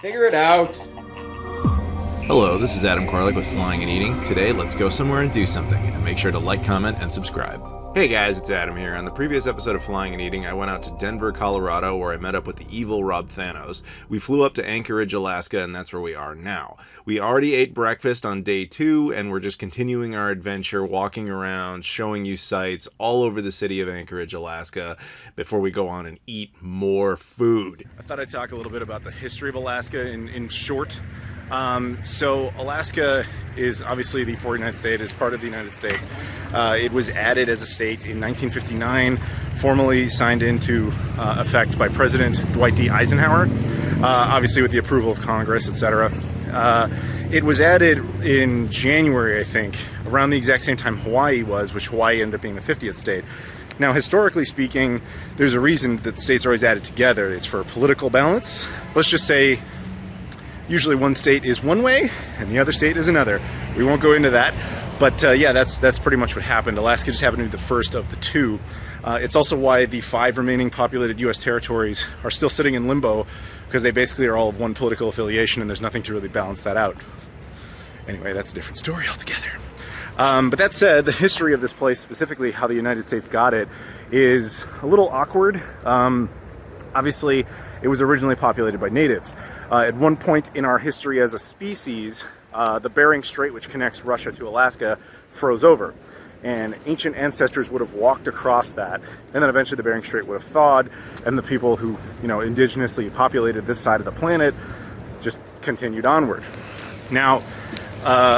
Figure it out. Hello, this is Adam Koralik with Flying and Eating. Today, let's go somewhere and do something, and make sure to like, comment, and subscribe. Hey guys, it's Adam here. On the previous episode of Flying and Eating, I went out to Denver, Colorado, where I met up with the evil Rob Thanos. We flew up to Anchorage, Alaska, and that's where we are now. We already ate breakfast on day 2, and we're just continuing our adventure, walking around, showing you sights all over the city of Anchorage, Alaska, before we go on and eat more food. I thought I'd talk a little bit about the history of Alaska in short. So Alaska is obviously the 49th state, is part of the United States. It was added as a state in 1959, formally signed into effect by President Dwight D. Eisenhower, obviously with the approval of Congress, etc. It was added in January, I think, around the exact same time Hawaii was, which Hawaii ended up being the 50th state. Now, historically speaking, there's a reason that states are always added together. It's for political balance. Let's just say usually one state is one way and the other state is another. We won't go into that, but yeah, that's pretty much what happened. Alaska just happened to be the first of the two. It's also why the 5 remaining populated U.S. territories are still sitting in limbo, because they basically are all of one political affiliation and there's nothing to really balance that out. Anyway, that's a different story altogether. But that said, the history of this place, specifically how the United States got it, is a little awkward. Obviously, it was originally populated by natives. At one point in our history as a species, the Bering Strait, which connects Russia to Alaska, froze over. And ancient ancestors would have walked across that, and then eventually the Bering Strait would have thawed, and the people who, indigenously populated this side of the planet just continued onward. Now,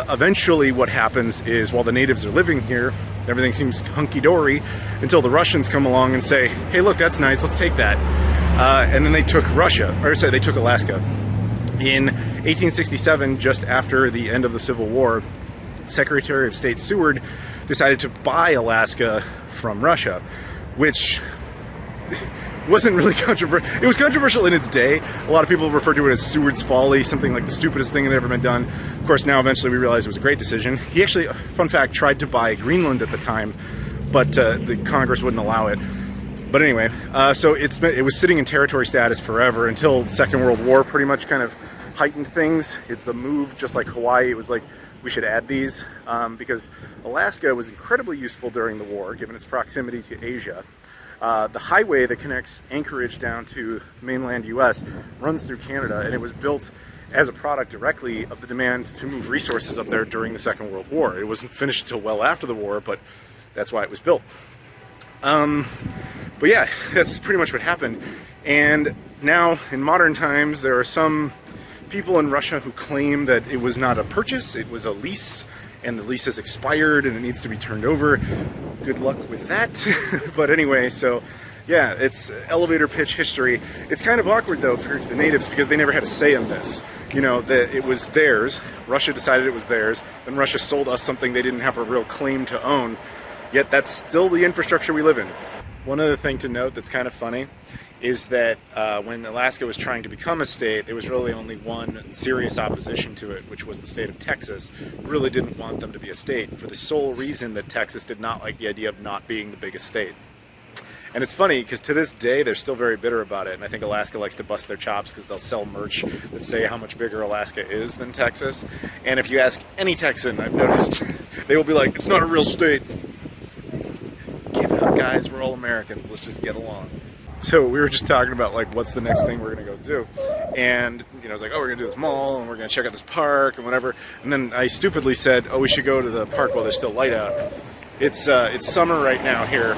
eventually what happens is, while the natives are living here, everything seems hunky-dory until the Russians come along and say, hey, look, that's nice, let's take that. And then they took they took Alaska. In 1867, just after the end of the Civil War, Secretary of State Seward decided to buy Alaska from Russia, which wasn't really controversial. It was controversial in its day. A lot of people refer to it as Seward's folly, something like the stupidest thing that ever been done. Of course, now eventually we realize it was a great decision. He actually, fun fact, tried to buy Greenland at the time, but the Congress wouldn't allow it. But anyway, so it was sitting in territory status forever until the Second World War pretty much kind of heightened things. The move, just like Hawaii, it was like, we should add these, because Alaska was incredibly useful during the war, given its proximity to Asia. The highway that connects Anchorage down to mainland US runs through Canada, and it was built as a product directly of the demand to move resources up there during the Second World War. It wasn't finished until well after the war, but that's why it was built. But yeah, that's pretty much what happened. And now, in modern times, there are some people in Russia who claim that it was not a purchase, it was a lease, and the lease has expired and it needs to be turned over. Good luck with that. But anyway, so yeah, it's elevator pitch history. It's kind of awkward though for the natives, because they never had a say in this. That it was theirs. Russia decided it was theirs. Then Russia sold us something they didn't have a real claim to own. Yet that's still the infrastructure we live in. One other thing to note that's kind of funny is that when Alaska was trying to become a state, there was really only one serious opposition to it, which was the state of Texas. Really didn't want them to be a state, for the sole reason that Texas did not like the idea of not being the biggest state. And it's funny, because to this day, they're still very bitter about it, and I think Alaska likes to bust their chops because they'll sell merch that say how much bigger Alaska is than Texas. And if you ask any Texan, I've noticed, they will be like, it's not a real state. Give it up, guys, we're all Americans, let's just get along. So we were just talking about, like, what's the next thing we're gonna go do, and I was like, oh, we're gonna do this mall, and we're gonna check out this park and whatever, and then I stupidly said, oh, we should go to the park while there's still light out. It's summer right now here,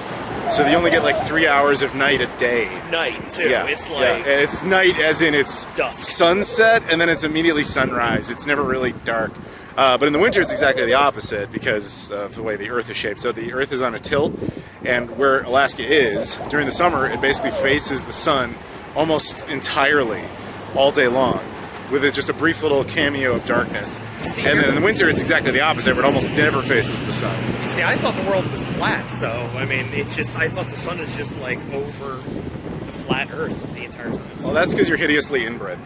so they only get like 3 hours of night a day. Night too. Yeah, It's like, yeah. It's night as in it's dusk. Sunset, and then it's immediately sunrise. It's never really dark. But in the winter, it's exactly the opposite because of the way the Earth is shaped. So the Earth is on a tilt, and where Alaska is, during the summer, it basically faces the sun almost entirely all day long, with just a brief little cameo of darkness. See, and then in the winter, it's exactly the opposite, where it almost never faces the sun. You see, I thought the world was flat, so, I mean, I thought the sun is just, like, over the flat Earth the entire time. Well, that's because you're hideously inbred.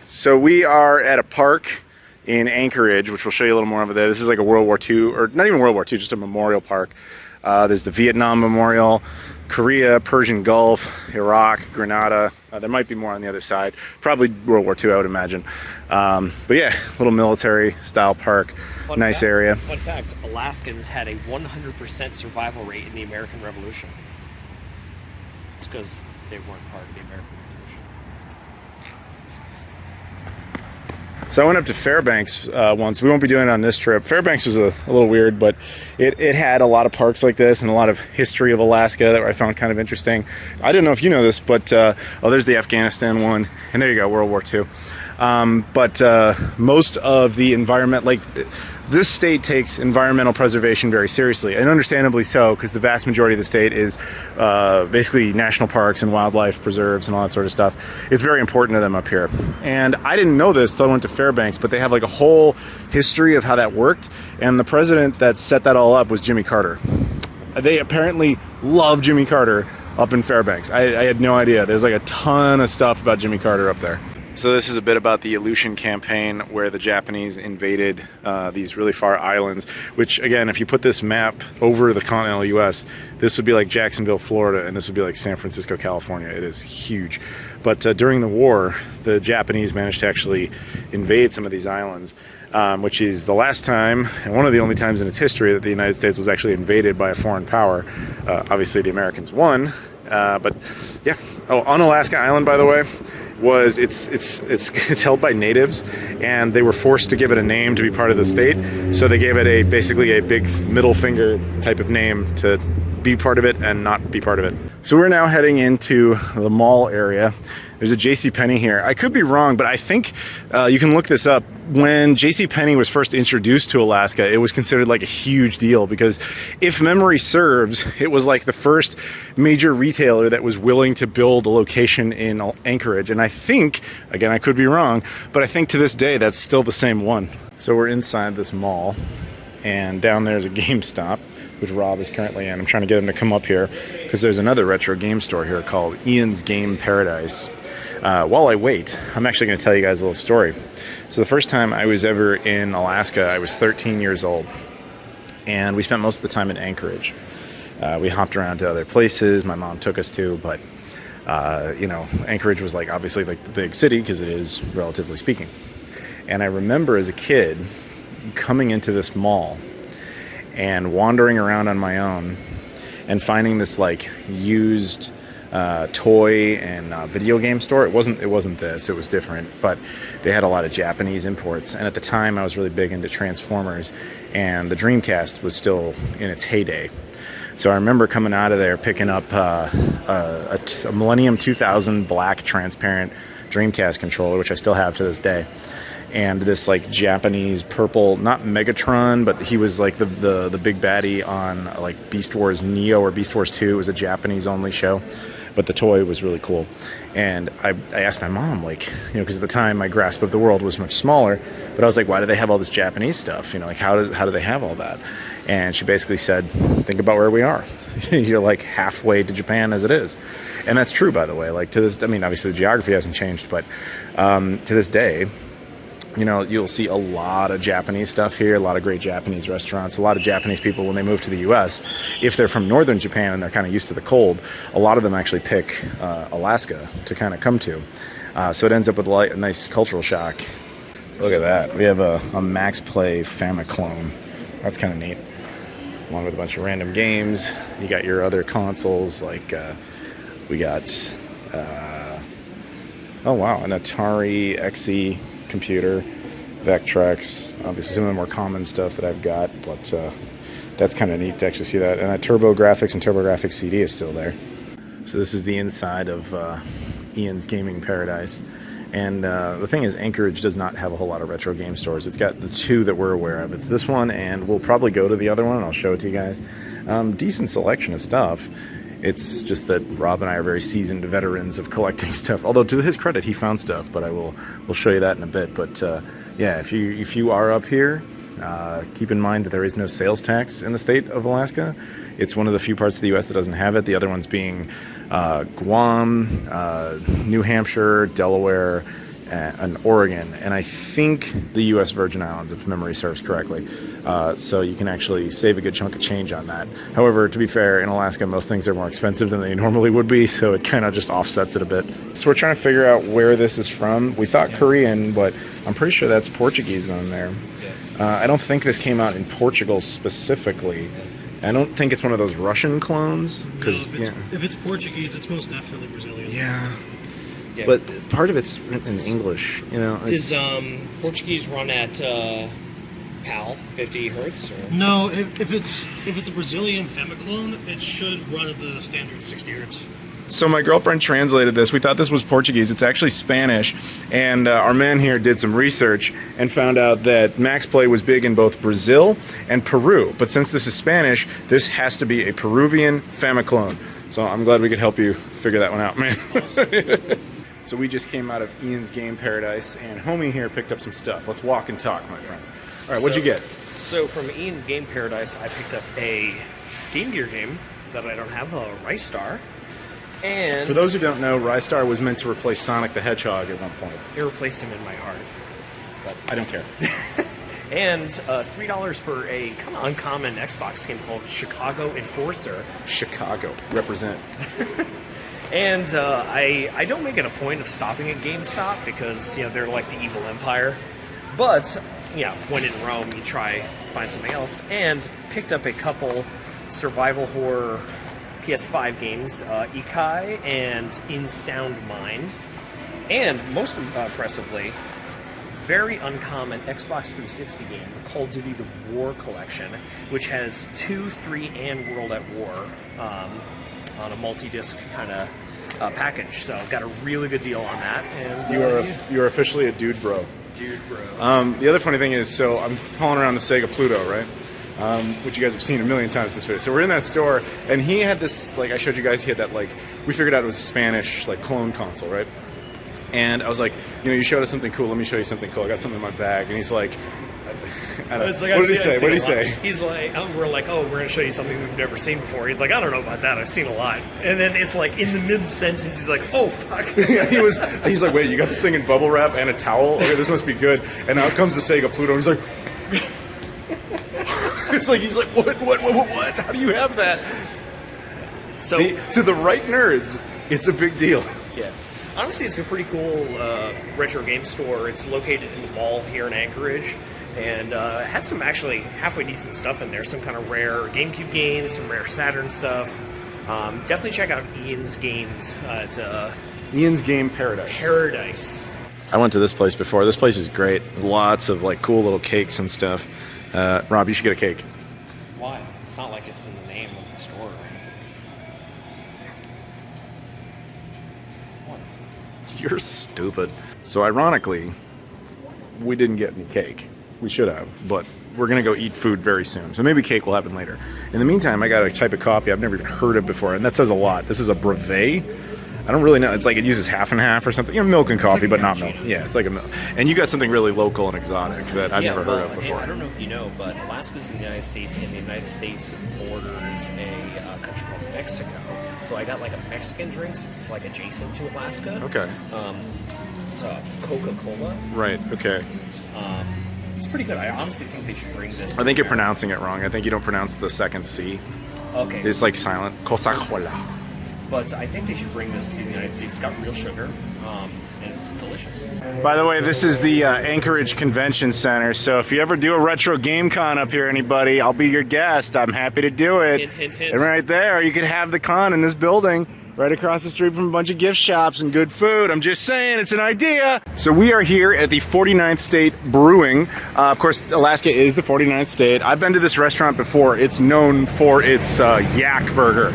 So we are at a park in Anchorage, which we'll show you a little more over there. This is like a World War II, or not even World War II, just a memorial park. There's the Vietnam Memorial. Korea, Persian Gulf, Iraq, Grenada. There might be more on the other side. Probably World War II, I would imagine. But yeah, little military style park. Nice area. Fun fact, Alaskans had a 100% survival rate in the American Revolution. It's because they weren't part of the American Revolution. So I went up to Fairbanks once. We won't be doing it on this trip. Fairbanks was a little weird, but it had a lot of parks like this and a lot of history of Alaska that I found kind of interesting. I don't know if you know this, but oh, there's the Afghanistan one, and there you go, World War II. But most of the environment, like this state takes environmental preservation very seriously, and understandably so, because the vast majority of the state is basically national parks and wildlife preserves and all that sort of stuff. It's very important to them up here. And I didn't know this until I went to Fairbanks, but they have like a whole history of how that worked, and the president that set that all up was Jimmy Carter. They apparently love Jimmy Carter up in Fairbanks. I had no idea. There's like a ton of stuff about Jimmy Carter up there. So this is a bit about the Aleutian campaign, where the Japanese invaded these really far islands, which again, if you put this map over the continental US, this would be like Jacksonville, Florida, and this would be like San Francisco, California. It is huge. But during the war, the Japanese managed to actually invade some of these islands, which is the last time, and one of the only times in its history, that the United States was actually invaded by a foreign power. Obviously the Americans won, but yeah. Oh, on Alaska Island, by the way, it's held by natives, and they were forced to give it a name to be part of the state, so they gave it basically a big middle finger type of name to be part of it and not be part of it. So we're now heading into the mall area. There's a JCPenney here. I could be wrong, but I think you can look this up. When JCPenney was first introduced to Alaska, it was considered like a huge deal, because if memory serves, it was like the first major retailer that was willing to build a location in Anchorage. And I think, again, I could be wrong, but I think to this day that's still the same one. So we're inside this mall, and down there's a GameStop, which Rob is currently in. I'm trying to get him to come up here because there's another retro game store here called Ian's Game Paradise. While I wait, I'm actually going to tell you guys a little story. So the first time I was ever in Alaska, I was 13 years old, and we spent most of the time in Anchorage. We hopped around to other places my mom took us to, but you know, Anchorage was like obviously like the big city, because it is, relatively speaking. And I remember as a kid coming into this mall and wandering around on my own and finding this like used toy and video game store. It wasn't this, it was different, but they had a lot of Japanese imports. And at the time I was really big into Transformers, and the Dreamcast was still in its heyday. So I remember coming out of there picking up a Millennium 2000 black transparent Dreamcast controller, which I still have to this day. And this like Japanese purple, not Megatron, but he was like the big baddie on like Beast Wars Neo or Beast Wars 2. It was a Japanese only show, but the toy was really cool. And I asked my mom, like, you know, because at the time my grasp of the world was much smaller, but I was like, why do they have all this Japanese stuff? You know, like how do they have all that? And she basically said, think about where we are. You're like halfway to Japan as it is. And that's true, by the way. Like to this, I mean, obviously the geography hasn't changed, but to this day, you know, you'll see a lot of Japanese stuff here, a lot of great Japanese restaurants, a lot of Japanese people when they move to the U.S., if they're from northern Japan and they're kind of used to the cold, a lot of them actually pick Alaska to kind of come to. So it ends up with a nice cultural shock. Look at that. We have a Max Play Famiclone. That's kind of neat. Along with a bunch of random games. You got your other consoles, like we got, oh wow, an Atari XE computer, Vectrex, obviously some of the more common stuff that I've got, but that's kind of neat to actually see that. And that TurboGrafx and TurboGrafx CD is still there. So this is the inside of Ian's Gaming Paradise. And the thing is, Anchorage does not have a whole lot of retro game stores. It's got the two that we're aware of. It's this one, and we'll probably go to the other one, and I'll show it to you guys. Decent selection of stuff. It's just that Rob and I are very seasoned veterans of collecting stuff. Although to his credit, he found stuff, but we'll show you that in a bit. But yeah, if you are up here, keep in mind that there is no sales tax in the state of Alaska. It's one of the few parts of the U.S. that doesn't have it. The other ones being Guam, New Hampshire, Delaware, and Oregon, and I think the U.S. Virgin Islands, if memory serves correctly. So you can actually save a good chunk of change on that. However, to be fair, in Alaska, most things are more expensive than they normally would be, so it kind of just offsets it a bit. So we're trying to figure out where this is from. We thought Korean, but I'm pretty sure that's Portuguese on there. I don't think this came out in Portugal specifically. I don't think it's one of those Russian clones. No, if it's Portuguese, it's most definitely Brazilian. Yeah. But part of it's written in English, you know. Does Portuguese run at PAL 50 hertz? Or? No, if it's a Brazilian Femiclone, it should run at the standard 60 hertz. So my girlfriend translated this. We thought this was Portuguese. It's actually Spanish. And our man here did some research and found out that Max Play was big in both Brazil and Peru. But since this is Spanish, this has to be a Peruvian Famiclone. So I'm glad we could help you figure that one out, man. Awesome. So we just came out of Ian's Game Paradise, and homie here picked up some stuff. Let's walk and talk, my friend. All right, what'd you get? So from Ian's Game Paradise, I picked up a Game Gear game that I don't have, a Rice Star. And for those who don't know, Rice Star was meant to replace Sonic the Hedgehog at one point. It replaced him in my heart. But I don't care. And $3 for a kind of uncommon Xbox game called Chicago Enforcer. Chicago, represent. And I don't make it a point of stopping at GameStop because, you know, they're like the evil empire. But, yeah, when in Rome, you try find something else. And picked up a couple survival horror PS5 games, Ikai and In Sound Mind. And most impressively, very uncommon Xbox 360 game, Call of Duty The War Collection, which has 2, 3, and World at War on a multi-disc kind of package. So got a really good deal on that. And you are officially a dude bro. Dude bro. The other funny thing is, so I'm calling around the Sega Pluto, right? Which you guys have seen a million times this video. So we're in that store, and he had this, like I showed you guys, he had that, like, we figured out it was a Spanish, like, clone console, right? And I was like, you know, you showed us something cool, let me show you something cool. I got something in my bag, and he's like, I don't know. What did he say? What did he say? He's like, we're like, oh, we're going to show you something we've never seen before. He's like, I don't know about that. I've seen a lot. And then it's like in the mid-sentence, he's like, oh, fuck. Yeah, he's like, wait, you got this thing in bubble wrap and a towel? Okay, this must be good. And out comes the Sega Pluto, and he's like, he's like, what? How do you have that? So, see, to the right nerds, it's a big deal. Yeah. Honestly, it's a pretty cool retro game store. It's located in the mall here in Anchorage, and had some actually halfway decent stuff in there. Some kind of rare GameCube games, some rare Saturn stuff. Definitely check out Ian's Games at Ian's Game Paradise. I went to this place before. This place is great. Lots of like cool little cakes and stuff. Rob, you should get a cake. Why? It's not like it's in the name of the store or anything. You're stupid. So ironically, we didn't get any cake. We should have, but we're gonna go eat food very soon. So maybe cake will happen later. In the meantime, I got a type of coffee I've never even heard of before, and that says a lot. This is a brevet. I don't really know. It's like it uses half and half or something. You know, milk and coffee, but not milk. Yeah, it's like a milk. And you got something really local and exotic that I've never heard of before. I don't know if you know, but Alaska's in the United States, and the United States borders a country called Mexico. So I got like a Mexican drink. So it's like adjacent to Alaska. Okay. It's Coca-Cola. Right. Okay. It's pretty good. I honestly think they should bring this. I think you're pronouncing it wrong. I think you don't pronounce the second C. Okay. It's like silent. Coca-Cola. But I think they should bring this to the United States. It's got real sugar, and it's delicious. By the way, this is the Anchorage Convention Center, so if you ever do a retro game con up here, anybody, I'll be your guest. I'm happy to do it. Hint, hint, hint. And right there, you could have the con in this building, right across the street from a bunch of gift shops and good food. I'm just saying, it's an idea. So we are here at the 49th State Brewing. Of course, Alaska is the 49th state. I've been to this restaurant before. It's known for its yak burger.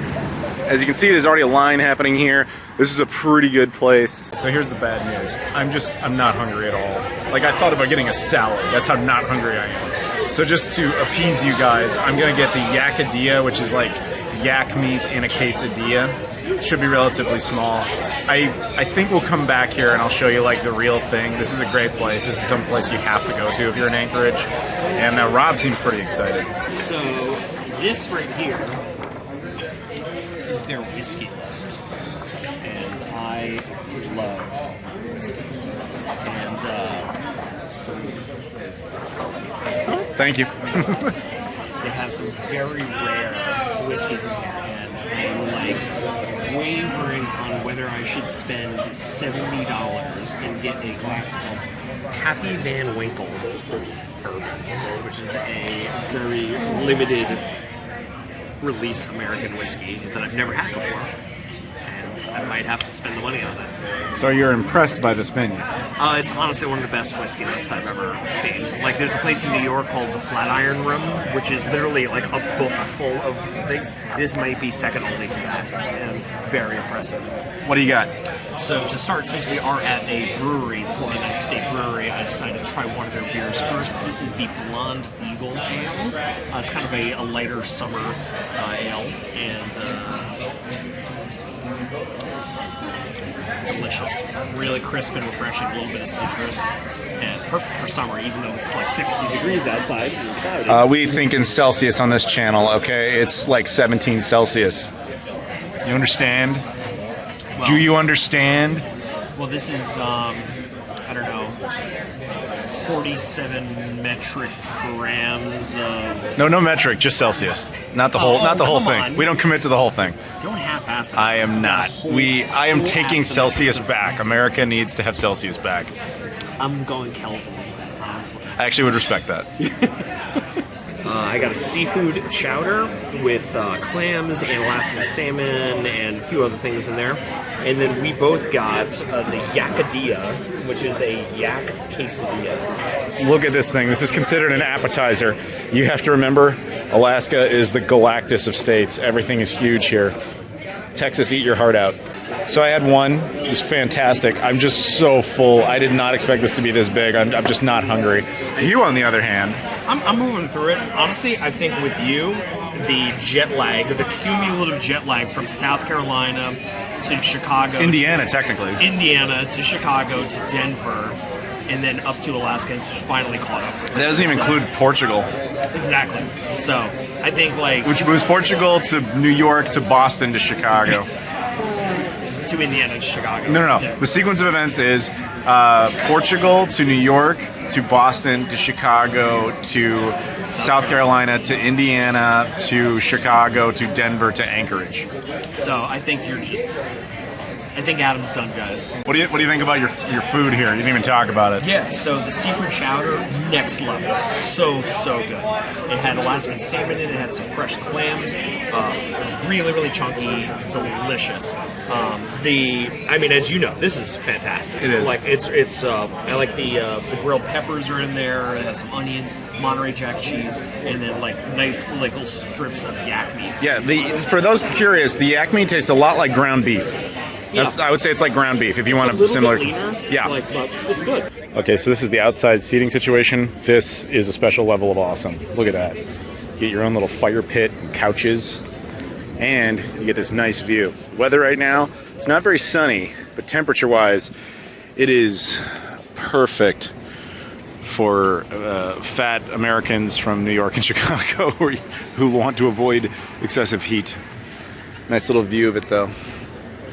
As you can see, there's already a line happening here. This is a pretty good place. So here's the bad news. I'm not hungry at all. Like, I thought about getting a salad. That's how not hungry I am. So just to appease you guys, I'm gonna get the yakadilla, which is like yak meat in a quesadilla. It should be relatively small. I think we'll come back here and I'll show you like the real thing. This is a great place. This is some place you have to go to if you're in Anchorage. And Rob seems pretty excited. So this right here is their whiskey list, and I love whiskey. and some. Thank you. They have some very rare whiskeys in here, and I'm like wavering on whether I should spend $70 and get a glass of Happy Van Winkle bourbon, which is a very limited release American whiskey that I've never had before, and I might have to spend the money on it. So you're impressed by this menu? It's honestly one of the best whiskey lists I've ever seen. Like, there's a place in New York called the Flatiron Room, which is literally like a book full of things. This might be second only to that, and it's very impressive. What do you got? So to start, since we are at a brewery, 49th State Brewery, I decided to try one of their beers first. This is the Blonde Eagle Ale. It's kind of a lighter summer ale, and delicious. Really crisp and refreshing, a little bit of citrus, and it's perfect for summer, even though it's like 60 degrees outside. We think in Celsius on this channel, okay? It's like 17 Celsius. You understand? Well, Do you understand? Well, this is, I don't know, 47 metric grams of... No metric, just Celsius. Not the whole come thing. on. We don't commit to the whole thing. Don't half-ass it. I am not. I am taking Celsius back. back. America needs to have Celsius back. I'm going Kelvin, honestly. I actually would respect that. I got a seafood chowder with clams and Alaskan salmon and a few other things in there. And then we both got the yakadilla, which is a yak quesadilla. Look at this thing. This is considered an appetizer. You have to remember, Alaska is the Galactus of states. Everything is huge here. Texas, eat your heart out. So I had one. It was fantastic. I'm just so full. I did not expect this to be this big. I'm just not hungry. You, on the other hand... I'm moving through it. Honestly, I think with you, the jet lag, the cumulative jet lag from South Carolina to Chicago... Indiana, technically. Indiana to Chicago to Denver, and then up to Alaska has just finally caught up. That doesn't even include Portugal. Exactly. So, I think, like... Which moves Portugal to New York to Boston to Chicago. To Indiana to Chicago. No. The sequence of events is Portugal to New York to Boston to Chicago to South Carolina to Indiana to Chicago to Denver to Anchorage. So I think Adam's done, guys. What do you think about your food here? You didn't even talk about it. Yeah, so the seafood chowder, next level. So good. It had Alaskan salmon in it, had some fresh clams, really, really chunky, delicious. As you know, this is fantastic. It is. Like, it's I like the grilled peppers are in there, it has some onions, Monterey Jack cheese, and then like nice like little strips of yak meat. Yeah, for those curious, the yak meat tastes a lot like ground beef. Yeah. I would say it's like ground beef if you want a similar. Bit leaner, yeah. but it's good. Okay, so this is the outside seating situation. This is a special level of awesome. Look at that. You get your own little fire pit and couches, and you get this nice view. Weather right now, it's not very sunny, but temperature-wise, it is perfect for fat Americans from New York and Chicago who want to avoid excessive heat. Nice little view of it, though.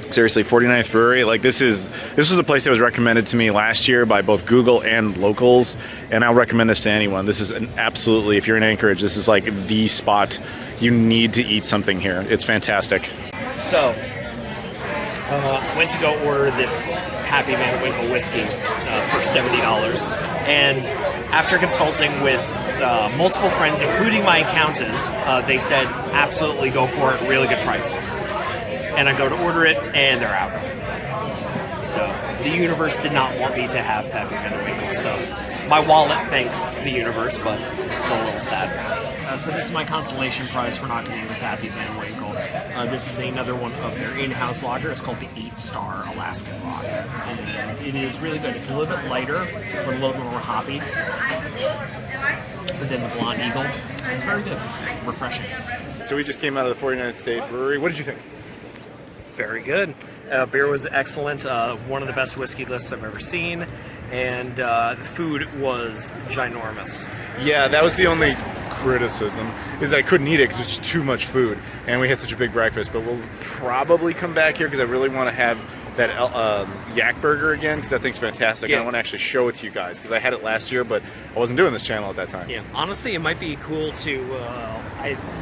Seriously, 49th Brewery, like this was a place that was recommended to me last year by both Google and locals, and I'll recommend this to anyone. This is absolutely, if you're in Anchorage, this is like the spot. You need to eat something here. It's fantastic. So, went to go order this Happy Van Winkle whiskey for $70, and after consulting with multiple friends, including my accountant, they said absolutely go for it, really good price. And I go to order it, and they're out. So the universe did not want me to have Happy Van Winkle. So my wallet thanks the universe, but it's still a little sad. So this is my consolation prize for not getting with Happy Van Winkle. This is another one of their in-house lager. It's called the 8-Star Alaskan Lager. And it is really good. It's a little bit lighter, but a little bit more hoppy. But then the Blonde Eagle, it's very good. Refreshing. So we just came out of the 49th State Brewery. What did you think? Very good. Beer was excellent. One of the best whiskey lists I've ever seen. And the food was ginormous. Yeah, that was the only criticism, is that I couldn't eat it because it was just too much food. And we had such a big breakfast. But we'll probably come back here because I really want to have that yak burger again, because that thing's fantastic. Yeah. I want to actually show it to you guys, because I had it last year, but I wasn't doing this channel at that time. Yeah, honestly, it might be cool to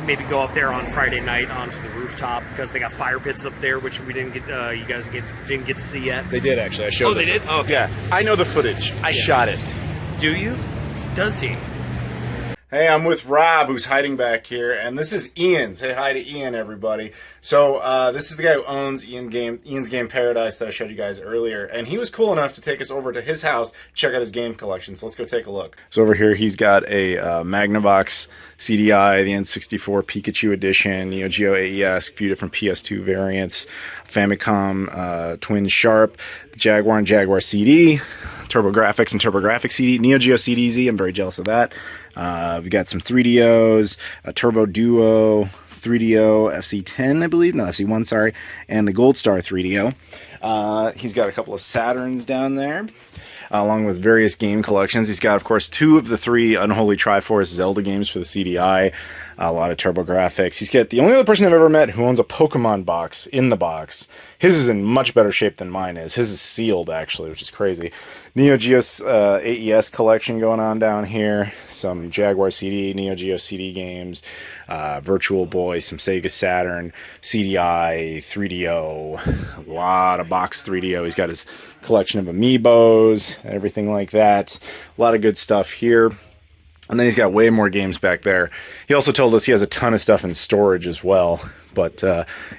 maybe go up there on Friday night onto the rooftop, because they got fire pits up there, which we didn't get. You guys didn't get to see yet. They did, actually. I showed Oh, they did? Oh, okay. Yeah, I know the footage. I shot it. Do you? Does he? Hey, I'm with Rob, who's hiding back here, and this is Ian. Say hi to Ian, everybody. So, this is the guy who owns Ian's Game Paradise that I showed you guys earlier, and he was cool enough to take us over to his house to check out his game collection, so let's go take a look. So over here, he's got a Magnavox CDI, the N64 Pikachu Edition, Neo Geo AES, a few different PS2 variants, Famicom Twin Sharp, Jaguar and Jaguar CD, TurboGrafx and TurboGrafx CD, Neo Geo CDZ, I'm very jealous of that. We got some 3DOs, a Turbo Duo, 3DO FC10, I believe. No, FC1, sorry. And the Gold Star 3DO. He's got a couple of Saturns down there, along with various game collections. He's got, of course, 2 of the 3 Unholy Triforce Zelda games for the CDI. A lot of TurboGrafx. He's got the only other person I've ever met who owns a Pokemon box in the box. His is in much better shape than mine is. His is sealed, actually, which is crazy. Neo Geo AES collection going on down here. Some Jaguar CD, Neo Geo CD games, Virtual Boy, some Sega Saturn, CDI, 3DO, a lot of box 3DO. He's got his collection of Amiibos, everything like that. A lot of good stuff here. And then he's got way more games back there. He also told us he has a ton of stuff in storage as well. But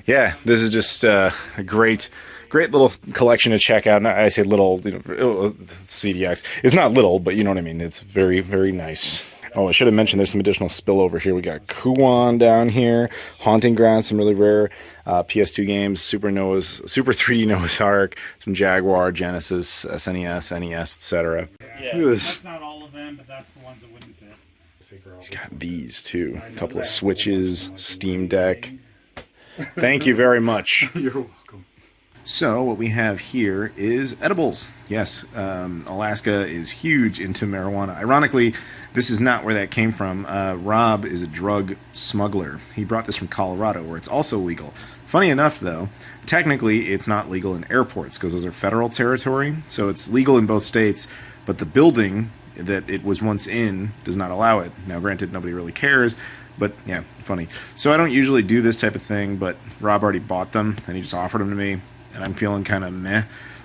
yeah, this is just a great little collection to check out. And I say little, you know, CDX. It's not little, but you know what I mean. It's very, very nice. Oh, I should have mentioned there's some additional spillover here. We got Kuon down here, Haunting Ground, some really rare PS2 games, Super 3D Noah's Ark, some Jaguar, Genesis, SNES, NES, etc. Yeah, Look at this. that's not all of them, but that's the ones that wouldn't fit. He's got these too. A couple of Switches, Steam Deck. Thank you very much. You're welcome. So what we have here is edibles. Yes, Alaska is huge into marijuana. Ironically, this is not where that came from. Rob is a drug smuggler. He brought this from Colorado, where it's also legal. Funny enough, though, technically it's not legal in airports because those are federal territory. So it's legal in both states, but the building that it was once in does not allow it. Now, granted, nobody really cares, but yeah, funny. So I don't usually do this type of thing, but Rob already bought them, and he just offered them to me, and I'm feeling kind of meh.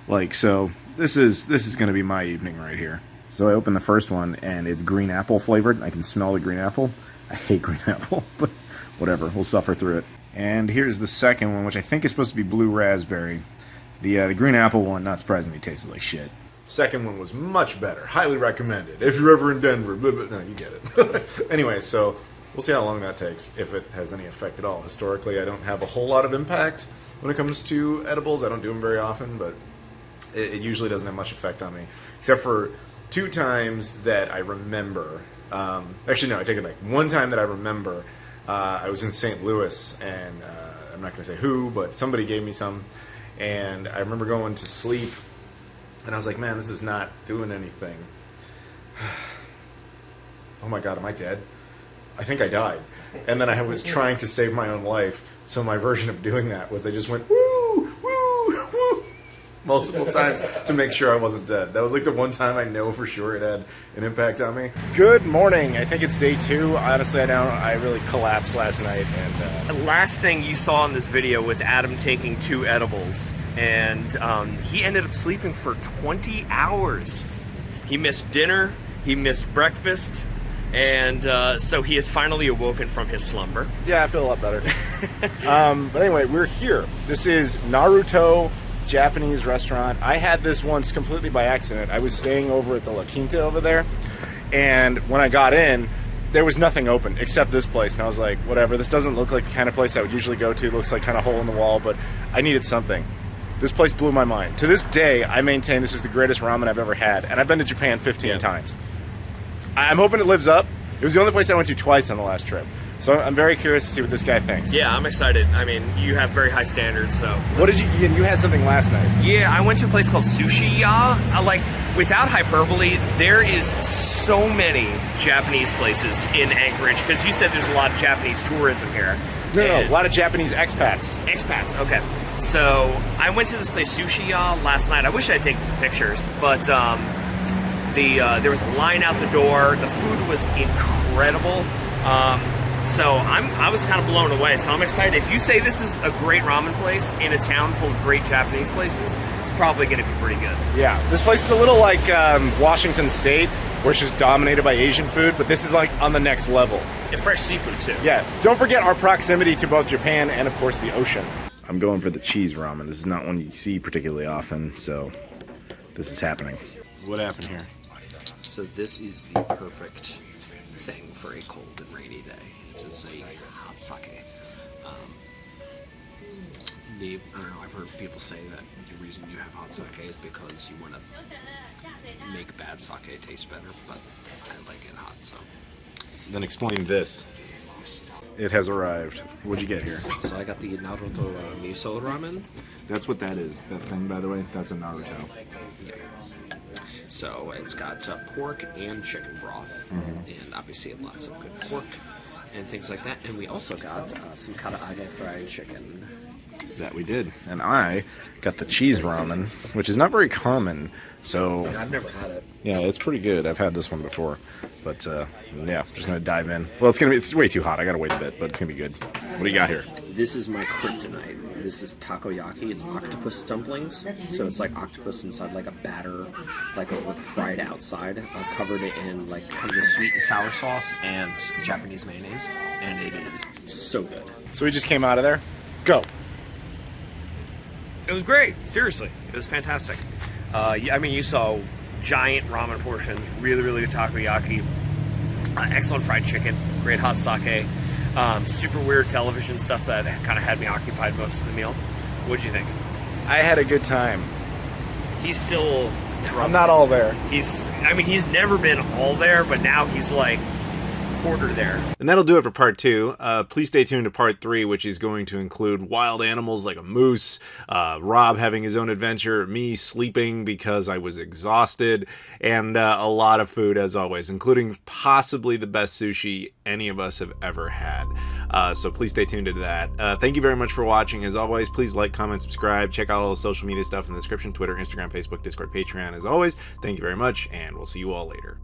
Like, so this is going to be my evening right here. So I opened the first one, and it's green apple flavored. I can smell the green apple. I hate green apple, but whatever, we'll suffer through it. And here's the second one, which I think is supposed to be blue raspberry. The green apple one, not surprisingly, tasted like shit. Second one was much better. Highly recommended. If you're ever in Denver. Blah, blah, no, you get it. Anyway, so we'll see how long that takes, if it has any effect at all. Historically, I don't have a whole lot of impact when it comes to edibles. I don't do them very often, but it usually doesn't have much effect on me. Except for 2 times that I remember. Actually, no, I take it back. One time that I remember, I was in St. Louis, and I'm not going to say who, but somebody gave me some. And I remember going to sleep, and I was like, man, this is not doing anything. Oh my God, am I dead? I think I died. And then I was trying to save my own life, so my version of doing that was I just went, woo, woo, woo, multiple times to make sure I wasn't dead. That was like the one time I know for sure it had an impact on me. Good morning. I think it's day 2. Honestly, I really collapsed last night. And The last thing you saw in this video was Adam taking 2 edibles, and he ended up sleeping for 20 hours. He missed dinner, he missed breakfast, and so he has finally awoken from his slumber. yeah, I feel a lot better. But anyway, we're here. This is Naruto Japanese restaurant. I had this once completely by accident. I was staying over at the La Quinta over there, and when I got in, there was nothing open except this place, and I was like, whatever, this doesn't look like the kind of place I would usually go to. It looks like kind of hole in the wall, but I needed something. This place blew my mind. To this day, I maintain this is the greatest ramen I've ever had, and I've been to Japan 15 times. I'm hoping it lives up. It was the only place I went to twice on the last trip. So I'm very curious to see what this guy thinks. Yeah, I'm excited. I mean, you have very high standards, so. What did you, Ian, you had something last night. Yeah, I went to a place called Sushi Ya. Like, without hyperbole, there is so many Japanese places in Anchorage, because you said there's a lot of Japanese tourism here. No, a lot of Japanese expats. Expats, okay. So I went to this place, Sushi Ya, last night. I wish I had taken some pictures, but there was a line out the door. The food was incredible. So I was kind of blown away. So I'm excited. If you say this is a great ramen place in a town full of great Japanese places, it's probably going to be pretty good. Yeah, this place is a little like Washington State, where it's just dominated by Asian food, but this is like on the next level. And fresh seafood too. Yeah, don't forget our proximity to both Japan and, of course, the ocean. I'm going for the cheese ramen. This is not one you see particularly often, so this is happening. What happened here? So this is the perfect thing for a cold and rainy day. It's a hot sake. I don't know, I've heard people say that the reason you have hot sake is because you want to make bad sake taste better, but I like it hot, so. Then explain this. It has arrived. What'd you get here? So I got the Naruto miso ramen. That's what that is. That thing, by the way, that's a Naruto. Yeah. So it's got pork and chicken broth, and obviously lots of good pork and things like that. And we also got some karaage fried chicken. That we did. And I got the cheese ramen, which is not very common. So I've never had it. yeah, it's pretty good. I've had this one before. But yeah, just gonna dive in. Well, it's way too hot. I gotta wait a bit, but it's gonna be good. What do you got here? This is my kryptonite. This is takoyaki. It's octopus dumplings. So it's like octopus inside like a batter, with fried outside, covered in like kind of a sweet and sour sauce and Japanese mayonnaise, and it is so good. So we just came out of there. Go. It was great. Seriously, it was fantastic. I mean, you saw giant ramen portions, really, really good takoyaki, excellent fried chicken, great hot sake, super weird television stuff that kind of had me occupied most of the meal. What'd you think? I had a good time. He's still drunk. I'm not all there. He's never been all there, but now he's like quarter there. And that'll do it for part 2. Please stay tuned to part 3, which is going to include wild animals like a moose, Rob having his own adventure, me sleeping because I was exhausted, and a lot of food as always, including possibly the best sushi any of us have ever had. So please stay tuned to that. Thank you very much for watching. As always, please like, comment, subscribe. Check out all the social media stuff in the description: Twitter, Instagram, Facebook, Discord, Patreon. As always, thank you very much, and we'll see you all later.